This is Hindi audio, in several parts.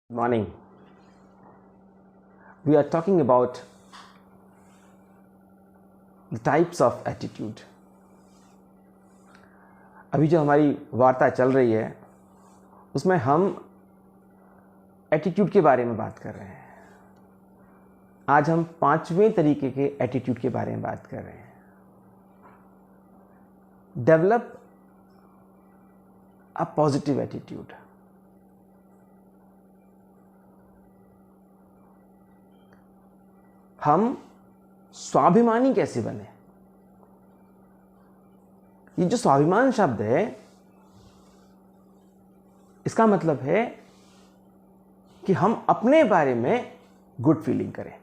Morning. We are talking about the types of attitude. अभी जो हमारी वार्ता चल रही है उसमें हम एटीट्यूड के बारे में बात कर रहे हैं। आज हम 5वें तरीके के एटीट्यूड के बारे में बात कर रहे हैं। Develop a positive attitude. हम स्वाभिमानी कैसे बने? ये जो स्वाभिमान शब्द है इसका मतलब है कि हम अपने बारे में गुड फीलिंग करें।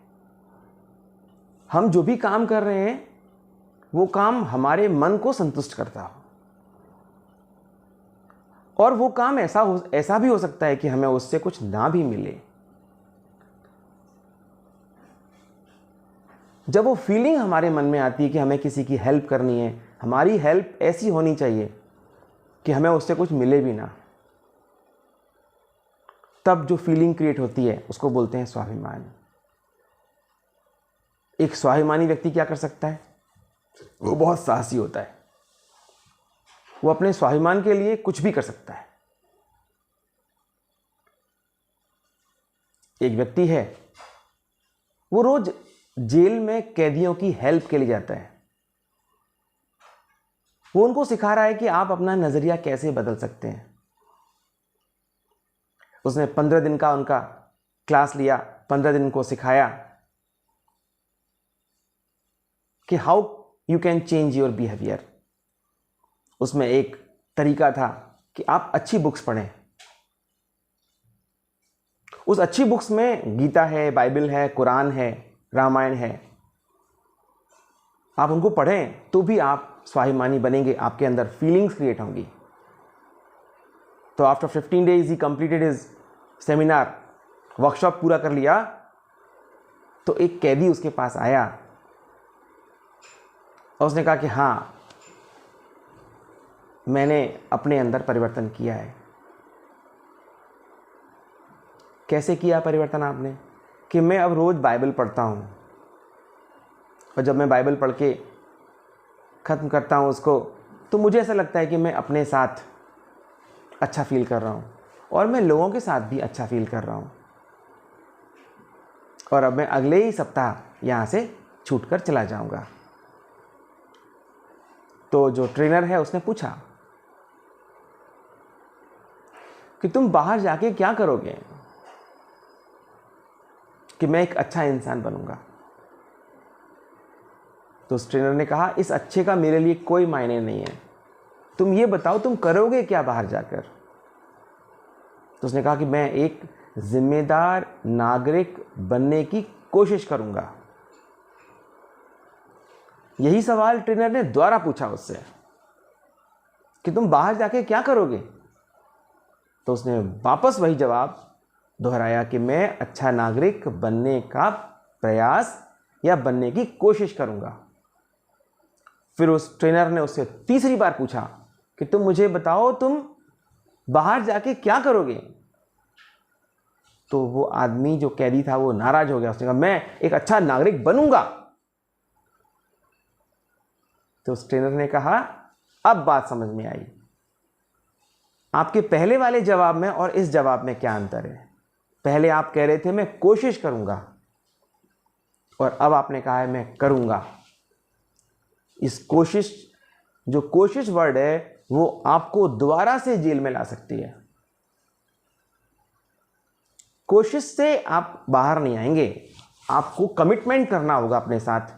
हम जो भी काम कर रहे हैं वो काम हमारे मन को संतुष्ट करता हो, और वो काम ऐसा भी हो सकता है कि हमें उससे कुछ ना भी मिले। जब वो फीलिंग हमारे मन में आती है कि हमें किसी की हेल्प करनी है, हमारी हेल्प ऐसी होनी चाहिए कि हमें उससे कुछ मिले भी ना, तब जो फीलिंग क्रिएट होती है उसको बोलते हैं स्वाभिमान। एक स्वाभिमानी व्यक्ति क्या कर सकता है? वो बहुत साहसी होता है। वो अपने स्वाभिमान के लिए कुछ भी कर सकता है। एक व्यक्ति है, वो रोज जेल में कैदियों की हेल्प के लिए जाता है। वो उनको सिखा रहा है कि आप अपना नजरिया कैसे बदल सकते हैं। उसने 15 दिन का उनका क्लास लिया, 15 दिन को सिखाया कि how you can change your behaviour. उसमें एक तरीका था कि आप अच्छी बुक्स पढ़ें। उस अच्छी बुक्स में गीता है, बाइबल है, कुरान है, रामायण है। आप उनको पढ़ें तो भी आप स्वाभिमानी बनेंगे, आपके अंदर फीलिंग्स क्रिएट होंगी। तो आफ्टर 15 days ही कंप्लीटेड हिज सेमिनार, वर्कशॉप पूरा कर लिया। तो एक कैदी उसके पास आया और उसने कहा कि हाँ, मैंने अपने अंदर परिवर्तन किया है। कैसे किया परिवर्तन आपने? कि मैं अब रोज बाइबल पढ़ता हूँ, और जब मैं बाइबल पढ़ के ख़त्म करता हूँ उसको, तो मुझे ऐसा लगता है कि मैं अपने साथ अच्छा फील कर रहा हूँ और मैं लोगों के साथ भी अच्छा फील कर रहा हूँ, और अब मैं अगले ही सप्ताह यहाँ से छूटकर चला जाऊँगा। तो जो ट्रेनर है उसने पूछा कि तुम बाहर जाके क्या करोगे? कि मैं एक अच्छा इंसान बनूंगा। तो उस ट्रेनर ने कहा, इस अच्छे का मेरे लिए कोई मायने नहीं है, तुम ये बताओ तुम करोगे क्या बाहर जाकर? तो उसने कहा कि मैं एक जिम्मेदार नागरिक बनने की कोशिश करूंगा। यही सवाल ट्रेनर ने दोबारा पूछा उससे कि तुम बाहर जाके क्या करोगे? तो उसने वापस वही जवाब दोहराया कि मैं अच्छा नागरिक बनने का प्रयास या बनने की कोशिश करूंगा। फिर उस ट्रेनर ने उससे तीसरी बार पूछा कि तुम मुझे बताओ तुम बाहर जाके क्या करोगे? तो वो आदमी जो कैदी था वो नाराज हो गया। उसने कहा मैं एक अच्छा नागरिक बनूंगा। तो उस ट्रेनर ने कहा, अब बात समझ में आई, आपके पहले वाले जवाब में और इस जवाब में क्या अंतर है? पहले आप कह रहे थे मैं कोशिश करूंगा, और अब आपने कहा है मैं करूंगा। इस कोशिश, जो कोशिश वर्ड है, वो आपको दोबारा से जेल में ला सकती है। कोशिश से आप बाहर नहीं आएंगे। आपको कमिटमेंट करना होगा अपने साथ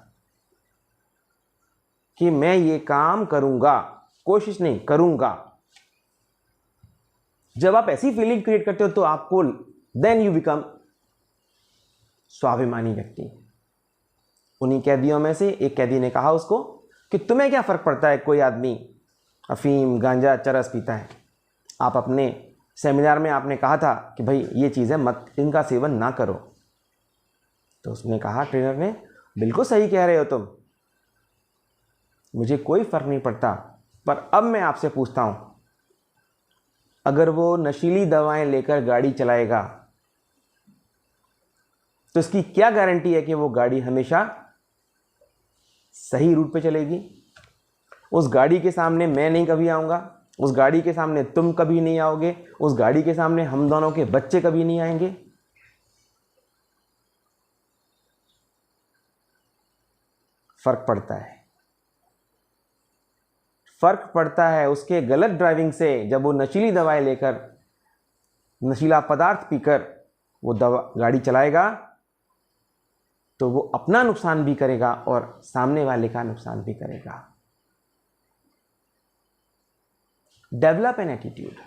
कि मैं ये काम करूंगा, कोशिश नहीं, करूंगा। जब आप ऐसी फीलिंग क्रिएट करते हो तो आपको देन यू बिकम स्वाभिमानी व्यक्ति। उन्हीं कैदियों में से एक कैदी ने कहा उसको कि तुम्हें क्या फर्क पड़ता है, कोई आदमी अफीम, गांजा, चरस पीता है। आप अपने सेमिनार में आपने कहा था कि भाई ये चीज़ें मत, इनका सेवन ना करो। तो उसने कहा, ट्रेनर ने, बिल्कुल सही कह रहे हो तुम, मुझे कोई फर्क नहीं पड़ता, पर अब मैं आपसे पूछता हूं, अगर वो नशीली दवाएं लेकर गाड़ी चलाएगा तो इसकी क्या गारंटी है कि वो गाड़ी हमेशा सही रूट पे चलेगी? उस गाड़ी के सामने मैं नहीं कभी आऊँगा, उस गाड़ी के सामने तुम कभी नहीं आओगे, उस गाड़ी के सामने हम दोनों के बच्चे कभी नहीं आएंगे। फर्क पड़ता है, फर्क पड़ता है उसके गलत ड्राइविंग से। जब वो नशीली दवाएं लेकर, नशीला पदार्थ पीकर वो गाड़ी चलाएगा तो वो अपना नुकसान भी करेगा और सामने वाले का नुकसान भी करेगा। Develop an attitude.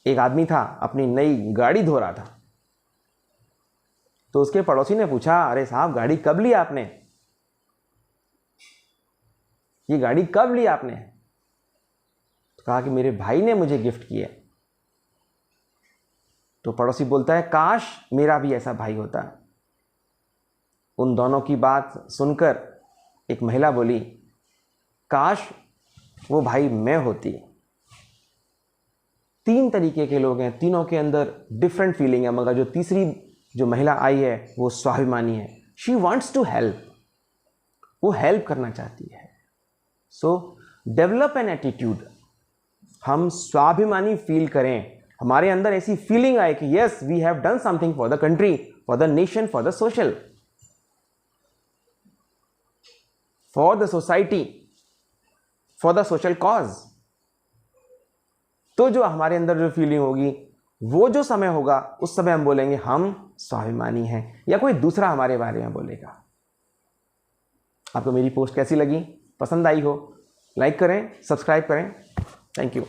एक आदमी था, अपनी नई गाड़ी धो रहा था, तो उसके पड़ोसी ने पूछा, अरे साहब गाड़ी कब ली आपने? ये गाड़ी कब ली आपने? तो कहा कि मेरे भाई ने मुझे गिफ्ट की है। तो पड़ोसी बोलता है, काश मेरा भी ऐसा भाई होता। उन दोनों की बात सुनकर एक महिला बोली, काश वो भाई मैं होती। 3 तरीके के लोग हैं, तीनों के अंदर डिफरेंट फीलिंग है, मगर जो तीसरी जो महिला आई है वो स्वाभिमानी है। शी वॉन्ट्स टू हेल्प, वो हेल्प करना चाहती है। सो डेवलप एन एटीट्यूड। हम स्वाभिमानी फील करें, हमारे अंदर ऐसी फीलिंग आए कि yes we have done something for the country, for the nation, for the social, for the society, for the social cause. तो जो हमारे अंदर जो फीलिंग होगी, वो जो समय होगा, उस समय हम बोलेंगे हम स्वाभिमानी हैं, या कोई दूसरा हमारे बारे में बोलेगा। आपको मेरी पोस्ट कैसी लगी? पसंद आई हो? लाइक करें, सब्सक्राइब करें। Thank you.